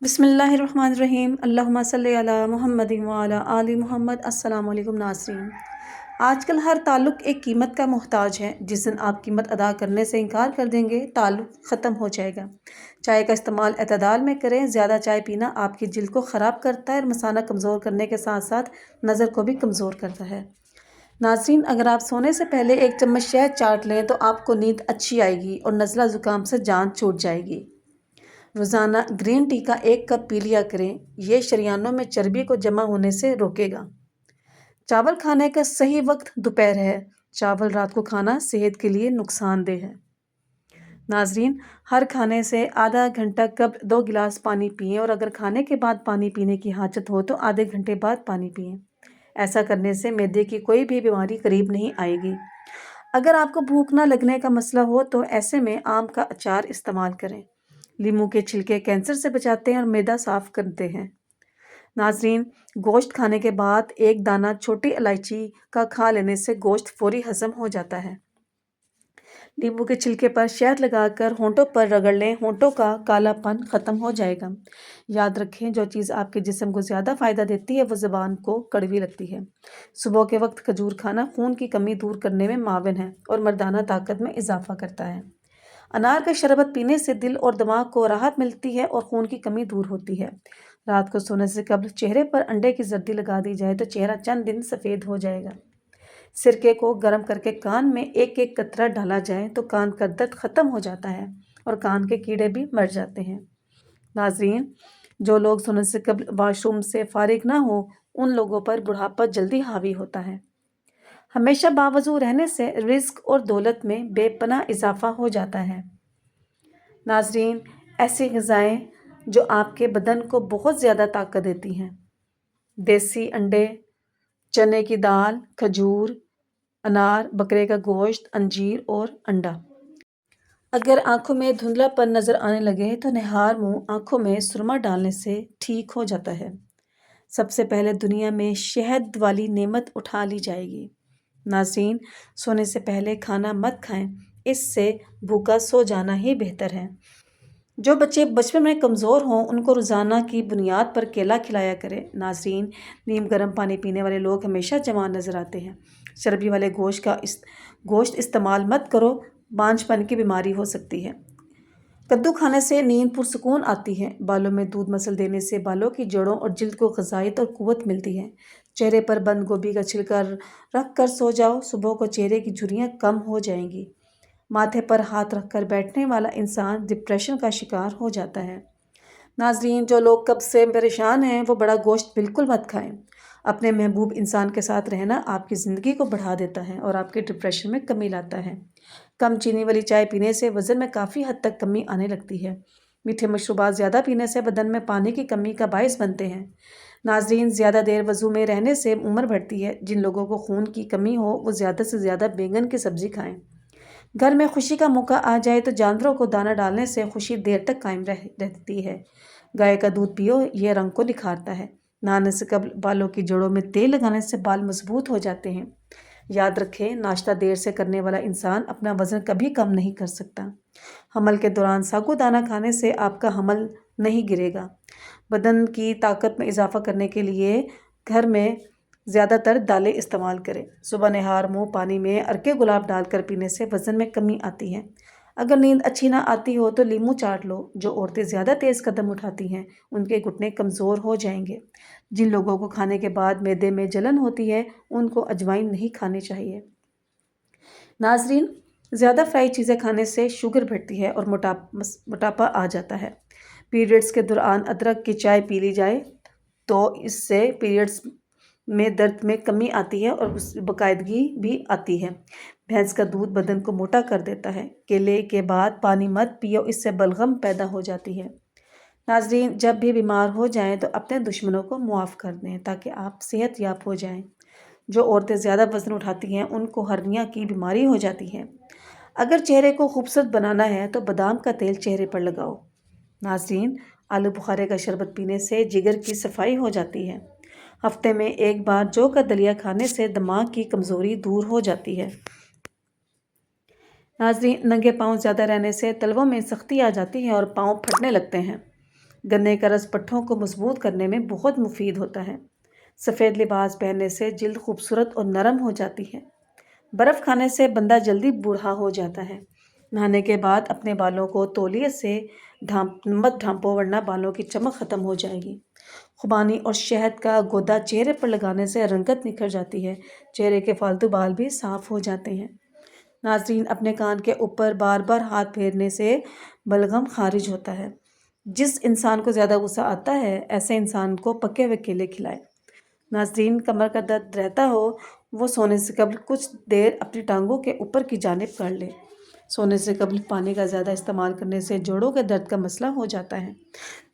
بسم اللہ الرحمن الرحیم، اللہم صلی علی محمد وعلی آل محمد۔ السلام علیکم ناظرین۔ آج کل ہر تعلق ایک قیمت کا محتاج ہے۔ جس دن آپ قیمت ادا کرنے سے انکار کر دیں گے، تعلق ختم ہو جائے گا۔ چائے کا استعمال اعتدال میں کریں۔ زیادہ چائے پینا آپ کی جلد کو خراب کرتا ہے اور مثانہ کمزور کرنے کے ساتھ ساتھ نظر کو بھی کمزور کرتا ہے۔ ناظرین، اگر آپ سونے سے پہلے ایک چمچ شہد چاٹ لیں تو آپ کو نیند اچھی آئے گی اور نزلہ زکام سے جان چھوٹ جائے گی۔ روزانہ گرین ٹی کا 1 کپ پی لیا کریں، یہ شریانوں میں چربی کو جمع ہونے سے روکے گا۔ چاول کھانے کا صحیح وقت دوپہر ہے۔ چاول رات کو کھانا صحت کے لیے نقصان دہ ہے۔ ناظرین، ہر کھانے سے آدھا گھنٹہ قبل 2 گلاس پانی پئیں اور اگر کھانے کے بعد پانی پینے کی حاجت ہو تو آدھے گھنٹے بعد پانی پئیں۔ ایسا کرنے سے معدے کی کوئی بھی بیماری قریب نہیں آئے گی۔ اگر آپ کو بھوک نہ لگنے کا مسئلہ ہو تو ایسے میں آم کا اچار استعمال کریں۔ لیموں کے چھلکے کینسر سے بچاتے ہیں اور معدہ صاف کرتے ہیں۔ ناظرین، گوشت کھانے کے بعد 1 دانہ چھوٹی الائچی کا کھا لینے سے گوشت فوری ہضم ہو جاتا ہے۔ لیموں کے چھلکے پر شہد لگا کر ہونٹوں پر رگڑ لیں، ہونٹوں کا کالا پن ختم ہو جائے گا۔ یاد رکھیں، جو چیز آپ کے جسم کو زیادہ فائدہ دیتی ہے وہ زبان کو کڑوی لگتی ہے۔ صبح کے وقت کھجور کھانا خون کی کمی دور کرنے میں معاون ہے اور مردانہ طاقت میں اضافہ کرتا ہے۔ انار کا شربت پینے سے دل اور دماغ کو راحت ملتی ہے اور خون کی کمی دور ہوتی ہے۔ رات کو سونے سے قبل چہرے پر انڈے کی زردی لگا دی جائے تو چہرہ چند دن سفید ہو جائے گا۔ سرکے کو گرم کر کے کان میں 1 قطرہ ڈالا جائے تو کان کا درد ختم ہو جاتا ہے اور کان کے کیڑے بھی مر جاتے ہیں۔ ناظرین، جو لوگ سونے سے قبل واش روم سے فارغ نہ ہو ان لوگوں پر بڑھاپا جلدی حاوی ہوتا ہے۔ ہمیشہ باوضو رہنے سے رزق اور دولت میں بے پناہ اضافہ ہو جاتا ہے۔ ناظرین، ایسی غذائیں جو آپ کے بدن کو بہت زیادہ طاقت دیتی ہیں: دیسی انڈے، چنے کی دال، کھجور، انار، بکرے کا گوشت، انجیر اور انڈا۔ اگر آنکھوں میں دھندلا پن نظر آنے لگے تو نہار منہ آنکھوں میں سرما ڈالنے سے ٹھیک ہو جاتا ہے۔ سب سے پہلے دنیا میں شہد والی نعمت اٹھا لی جائے گی۔ ناظرین، سونے سے پہلے کھانا مت کھائیں، اس سے بھوکا سو جانا ہی بہتر ہے۔ جو بچے بچپن میں کمزور ہوں ان کو روزانہ کی بنیاد پر کیلا کھلایا کریں۔ ناظرین، نیم گرم پانی پینے والے لوگ ہمیشہ جوان نظر آتے ہیں۔ چربی والے گوشت استعمال مت کرو، بانجھ پن کی بیماری ہو سکتی ہے۔ کدو کھانے سے نیند پرسکون آتی ہے۔ بالوں میں دودھ مسل دینے سے بالوں کی جڑوں اور جلد کو غذائیت اور قوت ملتی ہے۔ چہرے پر بند گوبھی کا چھلکا رکھ کر سو جاؤ، صبح کو چہرے کی جھریاں کم ہو جائیں گی۔ ماتھے پر ہاتھ رکھ کر بیٹھنے والا انسان ڈپریشن کا شکار ہو جاتا ہے۔ ناظرین، جو لوگ قبض سے پریشان ہیں وہ بڑا گوشت بالکل مت کھائیں۔ اپنے محبوب انسان کے ساتھ رہنا آپ کی زندگی کو بڑھا دیتا ہے اور آپ کے ڈپریشن میں کمی لاتا ہے۔ کم چینی والی چائے پینے سے وزن میں کافی حد تک کمی آنے لگتی ہے۔ میٹھے مشروبات زیادہ پینے سے بدن میں پانی کی کمی کا باعث بنتے ہیں۔ ناظرین، زیادہ دیر وضو میں رہنے سے عمر بڑھتی ہے۔ جن لوگوں کو خون کی کمی ہو وہ زیادہ سے زیادہ بیگن کی سبزی کھائیں۔ گھر میں خوشی کا موقع آ جائے تو جانوروں کو دانہ ڈالنے سے خوشی دیر تک قائم رہتی ہے۔ گائے کا دودھ پیو، یہ رنگ کو نکھارتا ہے۔ نہانے سے قبل بالوں کی جڑوں میں تیل لگانے سے بال مضبوط ہو جاتے ہیں۔ یاد رکھیں، ناشتہ دیر سے کرنے والا انسان اپنا وزن کبھی کم نہیں کر سکتا۔ حمل کے دوران ساگو دانہ کھانے سے آپ کا حمل نہیں گرے گا۔ بدن کی طاقت میں اضافہ کرنے کے لیے گھر میں زیادہ تر دالیں استعمال کریں۔ صبح نہار منہ پانی میں ارکے گلاب ڈال کر پینے سے وزن میں کمی آتی ہے۔ اگر نیند اچھی نہ آتی ہو تو لیموں چاٹ لو۔ جو عورتیں زیادہ تیز قدم اٹھاتی ہیں ان کے گھٹنے کمزور ہو جائیں گے۔ جن لوگوں کو کھانے کے بعد معدے میں جلن ہوتی ہے ان کو اجوائن نہیں کھانی چاہیے۔ ناظرین، زیادہ فرائی چیزیں کھانے سے شوگر بڑھتی ہے اور موٹاپا آ جاتا ہے۔ پیریڈز کے دوران ادرک کی چائے پی لی جائے تو اس سے پیریڈز میں درد میں کمی آتی ہے اور باقاعدگی بھی آتی ہے۔ بھینس کا دودھ بدن کو موٹا کر دیتا ہے۔ کیلے کے بعد پانی مت پیو، اس سے بلغم پیدا ہو جاتی ہے۔ ناظرین، جب بھی بیمار ہو جائیں تو اپنے دشمنوں کو معاف کر دیں تاکہ آپ صحت یاب ہو جائیں۔ جو عورتیں زیادہ وزن اٹھاتی ہیں ان کو ہرنیا کی بیماری ہو جاتی ہے۔ اگر چہرے کو خوبصورت بنانا ہے تو بادام کا تیل چہرے پر لگاؤ۔ ناظرین، آلو بخارے کا شربت پینے سے جگر کی صفائی ہو جاتی ہے۔ ہفتے میں 1 بار جو کا دلیا کھانے سے دماغ کی کمزوری دور ہو جاتی ہے۔ ناظرین، ننگے پاؤں زیادہ رہنے سے تلووں میں سختی آ جاتی ہے اور پاؤں پھٹنے لگتے ہیں۔ گنے کا رس پٹھوں کو مضبوط کرنے میں بہت مفید ہوتا ہے۔ سفید لباس پہننے سے جلد خوبصورت اور نرم ہو جاتی ہے۔ برف کھانے سے بندہ جلدی بوڑھا ہو جاتا ہے۔ نہانے کے بعد اپنے بالوں کو تولیے سے مت ڈھانپو ورنہ بالوں کی چمک ختم ہو جائے گی۔ خوبانی اور شہد کا گودا چہرے پر لگانے سے رنگت نکھر جاتی ہے، چہرے کے فالتو بال بھی صاف ہو جاتے ہیں۔ ناظرین، اپنے کان کے اوپر بار بار ہاتھ پھیرنے سے بلغم خارج ہوتا ہے۔ جس انسان کو زیادہ غصہ آتا ہے ایسے انسان کو پکے ہوئے کیلے کھلائے۔ ناظرین، کمر کا درد رہتا ہو وہ سونے سے قبل کچھ دیر اپنی ٹانگوں کے اوپر کی جانب کر لے۔ سونے سے قبل پانی کا زیادہ استعمال کرنے سے جوڑوں کے درد کا مسئلہ ہو جاتا ہے۔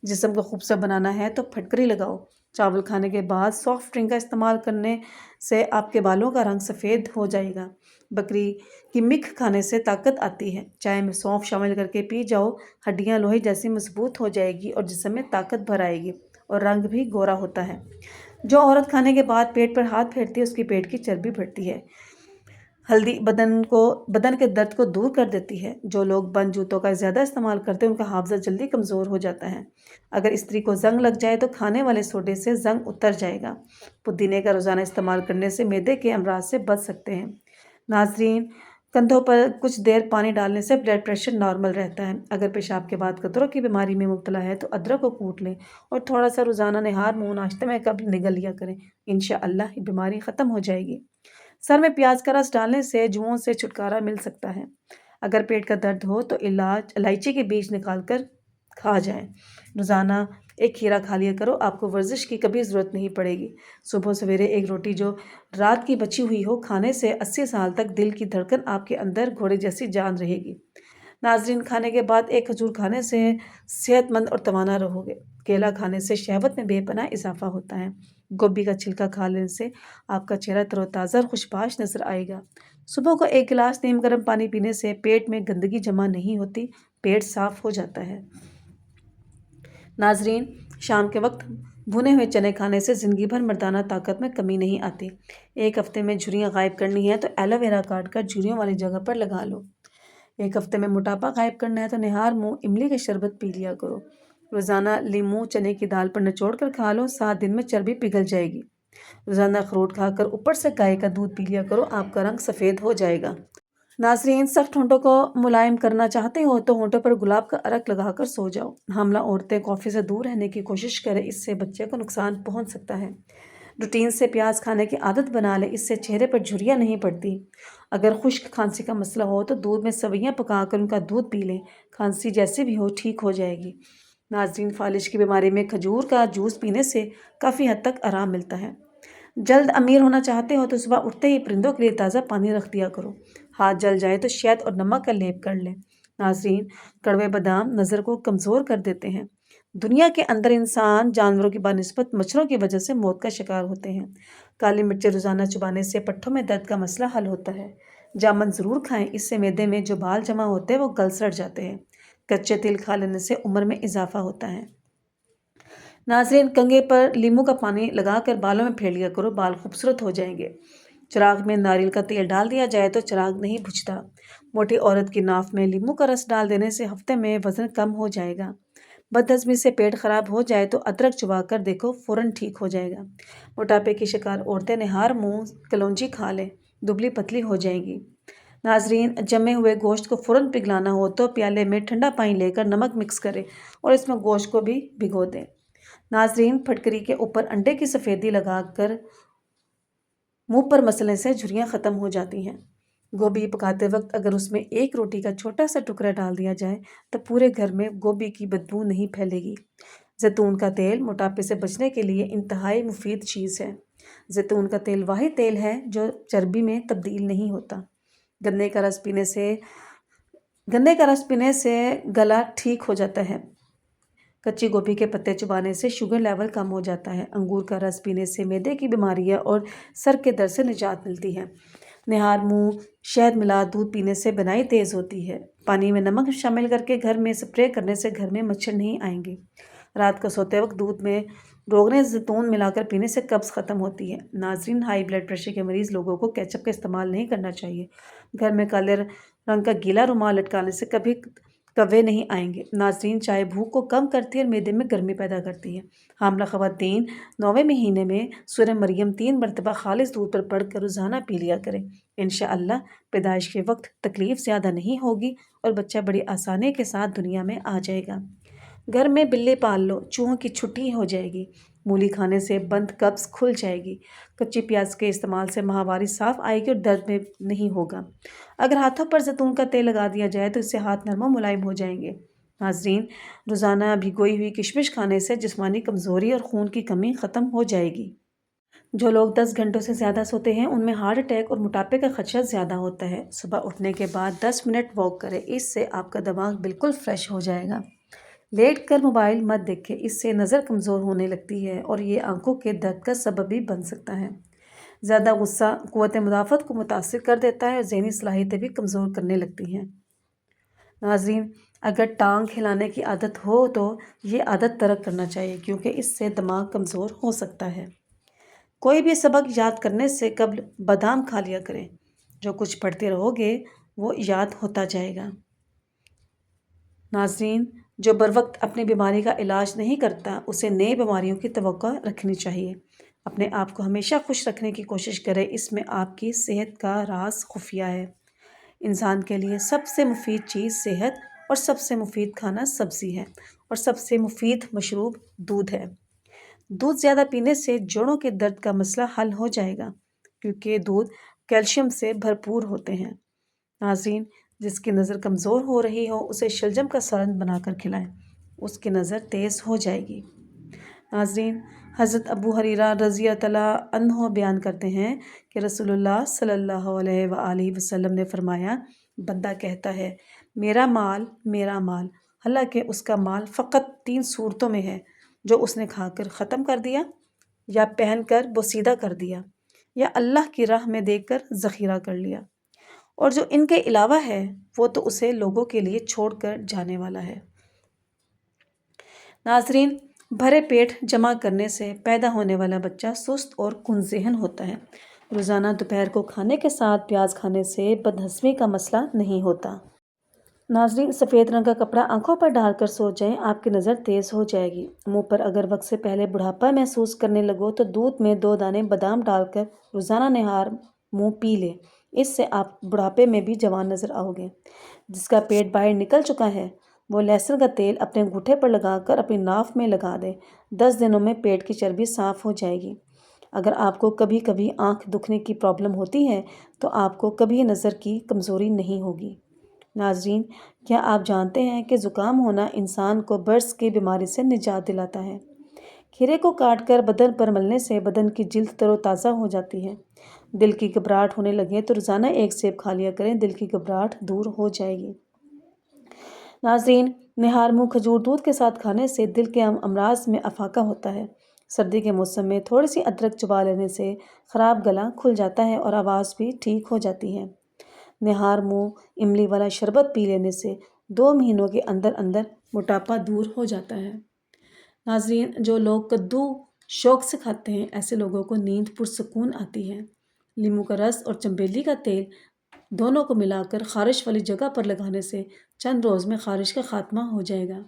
جسم کو خوبصورت بنانا ہے تو پھٹکری لگاؤ۔ چاول کھانے کے بعد سافٹ ڈرنک کا استعمال کرنے سے آپ کے بالوں کا رنگ سفید ہو جائے گا۔ بکری کی مکھ کھانے سے طاقت آتی ہے۔ چائے میں سونف شامل کر کے پی جاؤ، ہڈیاں لوہے جیسی مضبوط ہو جائے گی اور جسم میں طاقت بھر آئے گی اور رنگ بھی گورا ہوتا ہے۔ جو عورت کھانے کے بعد پیٹ پر ہاتھ پھیرتی ہے اس کی پیٹ کی چربی بڑھتی ہے۔ ہلدی بدن کے درد کو دور کر دیتی ہے۔ جو لوگ بند جوتوں کا زیادہ استعمال کرتے ہیں ان کا حافظہ جلدی کمزور ہو جاتا ہے۔ اگر استری کو زنگ لگ جائے تو کھانے والے سوڈے سے زنگ اتر جائے گا۔ پودینے کا روزانہ استعمال کرنے سے معدے کے امراض سے بچ سکتے ہیں۔ ناظرین، کندھوں پر کچھ دیر پانی ڈالنے سے بلڈ پریشر نارمل رہتا ہے۔ اگر پیشاب کے بعد قطروں کی بیماری میں مبتلا ہے تو ادرک کو کوٹ لیں اور تھوڑا سا روزانہ نہار منہ ناشتے میں قبل نگل لیا کریں، انشاءاللہ یہ بیماری ختم ہو جائے گی۔ سر میں پیاز کا رس ڈالنے سے جوؤں سے چھٹکارا مل سکتا ہے۔ اگر پیٹ کا درد ہو تو الائچی کے بیج نکال کر کھا جائیں۔ روزانہ ایک کھیرا کھا لیا کرو، آپ کو ورزش کی کبھی ضرورت نہیں پڑے گی۔ صبح سویرے ایک روٹی جو رات کی بچی ہوئی ہو کھانے سے 80 سال تک دل کی دھڑکن آپ کے اندر گھوڑے جیسی جان رہے گی۔ ناظرین، کھانے کے بعد ایک کھجور کھانے سے صحت مند اور توانا رہو گے۔ کیلا کھانے سے شہوت میں بے پناہ اضافہ ہوتا ہے۔ گوبھی کا چھلکا کھا لینے سے آپ کا چہرہ تر و تازہ اور خوشباش نظر آئے گا۔ صبح کو ایک گلاس نیم گرم پانی پینے سے پیٹ میں گندگی جمع نہیں ہوتی، پیٹ صاف ہو جاتا ہے۔ ناظرین، شام کے وقت بھنے ہوئے چنے کھانے سے زندگی بھر مردانہ طاقت میں کمی نہیں آتی۔ ایک ہفتے میں جھریاں غائب کرنی ہے تو ایلو ویرا کاٹ کر جھریوں والی جگہ پر لگا لو۔ ایک ہفتے میں موٹاپا غائب کرنا ہے تو نہار منہ املی کا شربت پی لیا کرو۔ روزانہ لیموں چنے کی دال پر نچوڑ کر کھا لو، 7 دن میں چربی پگھل جائے گی۔ روزانہ اخروٹ کھا کر اوپر سے گائے کا دودھ پی لیا کرو، آپ کا رنگ سفید ہو جائے گا۔ ناظرین، سخت ہونٹوں کو ملائم کرنا چاہتے ہو تو ہونٹوں پر گلاب کا عرق لگا کر سو جاؤ۔ حاملہ عورتیں کافی سے دور رہنے کی کوشش کریں، اس سے بچے کو نقصان پہنچ سکتا ہے۔ روٹین سے پیاز کھانے کی عادت بنا لیں، اس سے چہرے پر جھریاں نہیں پڑتی۔ اگر خشک کھانسی کا مسئلہ ہو تو دودھ میں سویاں پکا کر ان کا دودھ پی لیں، کھانسی جیسی بھی ہو ٹھیک ہو جائے گی۔ ناظرین، فالج کی بیماری میں کھجور کا جوس پینے سے کافی حد تک آرام ملتا ہے۔ جلد امیر ہونا چاہتے ہو تو صبح اٹھتے ہی پرندوں کے لیے تازہ پانی رکھ دیا کرو۔ ہاتھ جل جائے تو شہد اور نمک کا لیپ کر لیں۔ ناظرین، کڑوے بادام نظر کو کمزور کر دیتے ہیں۔ دنیا کے اندر انسان جانوروں کی بنسبت مچھروں کی وجہ سے موت کا شکار ہوتے ہیں۔ کالی مرچیں روزانہ چبانے سے پٹھوں میں درد کا مسئلہ حل ہوتا ہے۔ جامن ضرور کھائیں، اس سے معدے میں جو بال جمع ہوتے ہیں وہ گل سڑ جاتے ہیں۔ کچے تل کھا لینے سے عمر میں اضافہ ہوتا ہے۔ ناظرین، کنگھے پر لیموں کا پانی لگا کر بالوں میں پھیر لیا کرو، بال خوبصورت ہو جائیں گے۔ چراغ میں ناریل کا تیل ڈال دیا جائے تو چراغ نہیں بجھتا۔ موٹی عورت کی ناف میں لیموں کا رس ڈال دینے سے ہفتے میں وزن کم ہو جائے گا۔ بد ہضمی سے پیٹ خراب ہو جائے تو ادرک چبا کر دیکھو، فوراً ٹھیک ہو جائے گا۔ موٹاپے کی شکار عورتیں نہار منہ کلونجی کھا لیں، دبلی پتلی ہو جائیں گی۔ ناظرین، جمے ہوئے گوشت کو فوراً پگھلانا ہو تو پیالے میں ٹھنڈا پانی لے کر نمک مکس کریں اور اس میں گوشت کو بھی بھگو دیں۔ ناظرین، پھٹکری کے اوپر انڈے کی سفیدی لگا کر منہ پر مسلنے سے جھریاں ختم ہو جاتی ہیں۔ گوبھی پکاتے وقت اگر اس میں ایک روٹی کا چھوٹا سا ٹکڑا ڈال دیا جائے تو پورے گھر میں گوبھی کی بدبو نہیں پھیلے گی۔ زیتون کا تیل موٹاپے سے بچنے کے لیے انتہائی مفید چیز ہے۔ زیتون کا تیل واحد تیل ہے جو چربی میں تبدیل نہیں ہوتا۔ گنے کا رس پینے سے گلا ٹھیک ہو جاتا ہے۔ کچی گوبھی کے پتے چبانے سے شوگر لیول کم ہو جاتا ہے۔ انگور کا رس پینے سے معدے کی بیماریاں اور سر کے درد سے نجات ملتی ہے۔ نہار منہ شہد ملا دودھ پینے سے بینائی تیز ہوتی ہے۔ پانی میں نمک شامل کر کے گھر میں اسپرے کرنے سے گھر میں مچھر نہیں آئیں گے۔ رات کو سوتے وقت دودھ میں روغن زیتون ملا کر پینے سے قبض ختم ہوتی ہے۔ ناظرین، ہائی بلڈ پریشر کے مریض لوگوں کو کیچپ کا استعمال نہیں کرنا چاہیے۔ گھر میں کالے رنگ کا گیلا رومال لٹکانے سے کبھی کوے نہیں آئیں گے۔ ناظرین، چائے بھوک کو کم کرتی ہے اور معدے میں گرمی پیدا کرتی ہے۔ حاملہ خواتین 9ویں مہینے میں سورہ مریم 3 مرتبہ خالص دودھ پر پڑھ کر روزانہ پی لیا کریں۔ انشاءاللہ پیدائش کے وقت تکلیف زیادہ نہیں ہوگی اور بچہ بڑی آسانی کے ساتھ دنیا میں آ جائے گا۔ گھر میں بلی پال لو، چوہوں کی چھٹی ہو جائے گی۔ مولی کھانے سے بند قبض کھل جائے گی۔ کچی پیاز کے استعمال سے ماہواری صاف آئے گی اور درد میں نہیں ہوگا۔ اگر ہاتھوں پر زیتون کا تیل لگا دیا جائے تو اس سے ہاتھ نرم و ملائم ہو جائیں گے۔ ناظرین، روزانہ بھگوئی ہوئی کشمش کھانے سے جسمانی کمزوری اور خون کی کمی ختم ہو جائے گی۔ جو لوگ 10 گھنٹوں سے زیادہ سوتے ہیں ان میں ہارٹ اٹیک اور موٹاپے کا خدشہ زیادہ ہوتا ہے۔ صبح اٹھنے کے بعد 10 منٹ واک کریں، اس سے آپ کا دماغ بالکل فریش ہو جائے گا۔ لیٹ کر موبائل مت دیکھیں، اس سے نظر کمزور ہونے لگتی ہے اور یہ آنکھوں کے درد کا سبب بھی بن سکتا ہے۔ زیادہ غصہ قوت مدافعت کو متاثر کر دیتا ہے اور ذہنی صلاحیتیں بھی کمزور کرنے لگتی ہیں۔ ناظرین، اگر ٹانگ ہلانے کی عادت ہو تو یہ عادت ترک کرنا چاہیے کیونکہ اس سے دماغ کمزور ہو سکتا ہے۔ کوئی بھی سبق یاد کرنے سے قبل بادام کھا لیا کریں، جو کچھ پڑھتے رہو گے وہ یاد ہوتا جائے گا۔ ناظرین، جو بروقت اپنی بیماری کا علاج نہیں کرتا اسے نئی بیماریوں کی توقع رکھنی چاہیے۔ اپنے آپ کو ہمیشہ خوش رکھنے کی کوشش کریں، اس میں آپ کی صحت کا راز خفیہ ہے۔ انسان کے لیے سب سے مفید چیز صحت اور سب سے مفید کھانا سبزی ہے اور سب سے مفید مشروب دودھ ہے۔ دودھ زیادہ پینے سے جوڑوں کے درد کا مسئلہ حل ہو جائے گا کیونکہ دودھ کیلشیم سے بھرپور ہوتے ہیں۔ ناظرین، جس کی نظر کمزور ہو رہی ہو اسے شلجم کا سالن بنا کر کھلائیں، اس کی نظر تیز ہو جائے گی۔ ناظرین، حضرت ابو ہریرہ رضی اللہ عنہ بیان کرتے ہیں کہ رسول اللہ صلی اللہ علیہ وآلہ وسلم نے فرمایا، بندہ کہتا ہے میرا مال میرا مال، حالانکہ اس کا مال فقط 3 صورتوں میں ہے، جو اس نے کھا کر ختم کر دیا، یا پہن کر بوسیدہ کر دیا، یا اللہ کی راہ میں دے کر ذخیرہ کر لیا، اور جو ان کے علاوہ ہے وہ تو اسے لوگوں کے لیے چھوڑ کر جانے والا ہے۔ ناظرین، بھرے پیٹ جمع کرنے سے پیدا ہونے والا بچہ سست اور کن ذہن ہوتا ہے۔ روزانہ دوپہر کو کھانے کے ساتھ پیاز کھانے سے بدہضمی کا مسئلہ نہیں ہوتا۔ ناظرین، سفید رنگ کا کپڑا آنکھوں پر ڈال کر سو جائیں، آپ کی نظر تیز ہو جائے گی۔ منہ پر اگر وقت سے پہلے بڑھاپا محسوس کرنے لگو تو دودھ میں 2 دانے بادام ڈال کر روزانہ نہار منہ پی لیں، اس سے آپ بڑھاپے میں بھی جوان نظر آؤ گے۔ جس کا پیٹ باہر نکل چکا ہے وہ لہسن کا تیل اپنے انگوٹھے پر لگا کر اپنی ناف میں لگا دے، 10 دنوں میں پیٹ کی چربی صاف ہو جائے گی۔ اگر آپ کو کبھی کبھی آنکھ دکھنے کی پرابلم ہوتی ہے تو آپ کو کبھی نظر کی کمزوری نہیں ہوگی۔ ناظرین، کیا آپ جانتے ہیں کہ زکام ہونا انسان کو برس کی بیماری سے نجات دلاتا ہے؟ کھیرے کو کاٹ کر بدن پر ملنے سے بدن کی جلد تر و تازہ ہو جاتی ہے۔ دل کی گھبراہٹ ہونے لگے تو روزانہ 1 سیب کھا لیا کریں، دل کی گھبراہٹ دور ہو جائے گی۔ ناظرین، نہار منہ کھجور دودھ کے ساتھ کھانے سے دل کے امراض میں افاقہ ہوتا ہے۔ سردی کے موسم میں تھوڑی سی ادرک چبا لینے سے خراب گلا کھل جاتا ہے اور آواز بھی ٹھیک ہو جاتی ہے۔ نہار منہ املی والا شربت پی لینے سے 2 مہینوں کے اندر اندر موٹاپا دور ہو جاتا ہے۔ ناظرین، جو لوگ کدو شوق سے کھاتے ہیں ایسے لوگوں کو نیند پرسکون آتی ہے۔ لیموں کا رس اور چنبیلی کا تیل دونوں کو ملا کر خارش والی جگہ پر لگانے سے چند روز میں خارش کا خاتمہ ہو جائے گا۔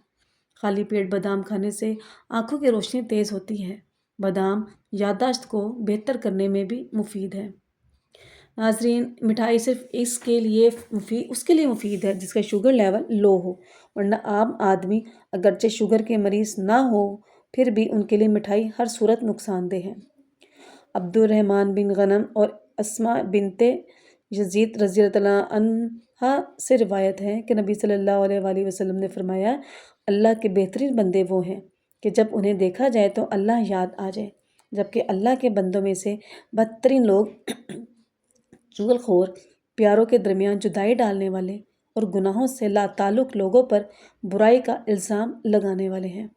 خالی پیٹ بادام کھانے سے آنکھوں کی روشنی تیز ہوتی ہے۔ بادام یادداشت کو بہتر کرنے میں بھی مفید ہے۔ ناظرین، مٹھائی صرف اس کے لیے مفید ہے جس کا شوگر لیول لو ہو، ورنہ عام آدمی اگرچہ شوگر کے مریض نہ ہو پھر بھی ان کے لیے مٹھائی ہر صورت نقصان دہ ہے۔ عبد الرحمن بن غنم اور اسماء بنت یزید رضی اللہ عنہا سے روایت ہے کہ نبی صلی اللہ علیہ وآلہ وسلم نے فرمایا، اللہ کے بہترین بندے وہ ہیں کہ جب انہیں دیکھا جائے تو اللہ یاد آ جائے، جبکہ اللہ کے بندوں میں سے بدترین لوگ چغل خور، پیاروں کے درمیان جدائی ڈالنے والے اور گناہوں سے لا تعلق لوگوں پر برائی کا الزام لگانے والے ہیں۔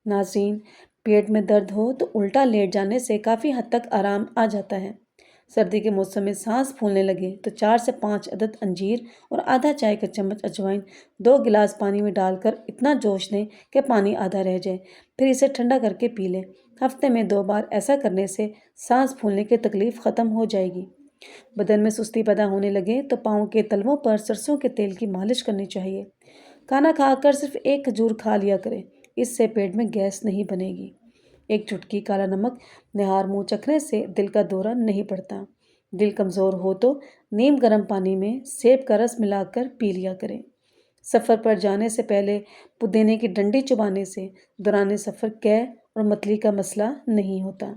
ناظرین، پیٹ میں درد ہو تو الٹا لیٹ جانے سے کافی حد تک آرام آ جاتا ہے۔ سردی کے موسم میں سانس پھولنے لگے تو 4 سے 5 عدد انجیر اور آدھا چائے کا چمچ اجوائن 2 گلاس پانی میں ڈال کر اتنا جوش دیں کہ پانی آدھا رہ جائے، پھر اسے ٹھنڈا کر کے پی لیں۔ ہفتے میں 2 بار ایسا کرنے سے سانس پھولنے کی تکلیف ختم ہو جائے گی۔ بدن میں سستی پیدا ہونے لگے تو پاؤں کے تلووں پر سرسوں کے تیل کی مالش کرنی چاہیے۔ کھانا کھا کر صرف ایک کھجور کھا لیا کریں، اس سے پیٹ میں گیس نہیں بنے گی۔ ایک چٹکی کالا نمک نہار منہ چکھنے سے دل کا دورہ نہیں پڑتا۔ دل کمزور ہو تو نیم گرم پانی میں سیب کا رس ملا کر پی لیا کریں۔ سفر پر جانے سے پہلے پودینے کی ڈنڈی چبانے سے دوران سفر قے اور متلی کا مسئلہ نہیں ہوتا۔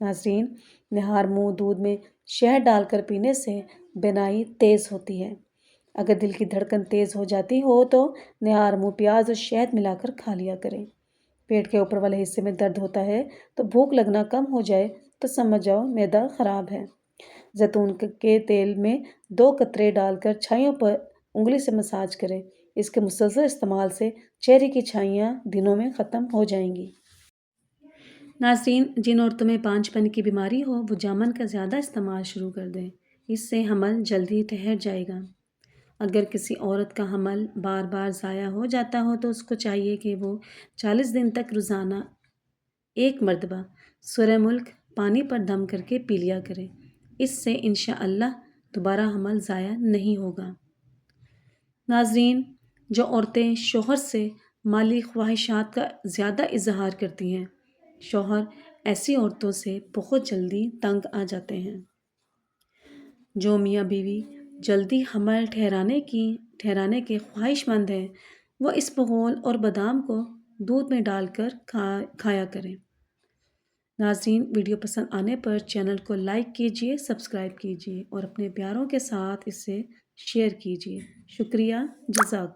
ناظرین، نہار منہ دودھ میں شہد ڈال کر پینے سے بینائی تیز ہوتی ہے۔ اگر دل کی دھڑکن تیز ہو جاتی ہو تو نہار منہ پیاز اور شہد ملا کر کھا لیا کریں۔ پیٹ کے اوپر والے حصے میں درد ہوتا ہے تو بھوک لگنا کم ہو جائے تو سمجھ جاؤ معدہ خراب ہے۔ زیتون کے تیل میں 2 قطرے ڈال کر چھائیوں پر انگلی سے مساج کریں۔ اس کے مسلسل استعمال سے چہرے کی چھائیاں دنوں میں ختم ہو جائیں گی۔ ناظرین، جن عورتوں میں پانچ پن کی بیماری ہو وہ جامن کا زیادہ استعمال شروع کر دیں، اس سے حمل جلدی ٹھہر جائے گا۔ اگر کسی عورت کا حمل بار بار ضائع ہو جاتا ہو تو اس کو چاہیے کہ وہ 40 دن تک روزانہ 1 مرتبہ سورہ ملک پانی پر دم کر کے پی لیا کرے۔ اس سے انشاءاللہ دوبارہ حمل ضائع نہیں ہوگا۔ ناظرین، جو عورتیں شوہر سے مالی خواہشات کا زیادہ اظہار کرتی ہیں، شوہر ایسی عورتوں سے بہت جلدی تنگ آ جاتے ہیں۔ جو میاں بیوی جلدی حمل ٹھہرانے کے خواہش مند ہیں وہ اسبغول اور بادام کو دودھ میں ڈال کر کھایا کریں۔ ناظرین، ویڈیو پسند آنے پر چینل کو لائک کیجیے، سبسکرائب کیجیے اور اپنے پیاروں کے ساتھ اسے شیئر کیجیے۔ شکریہ، جزاک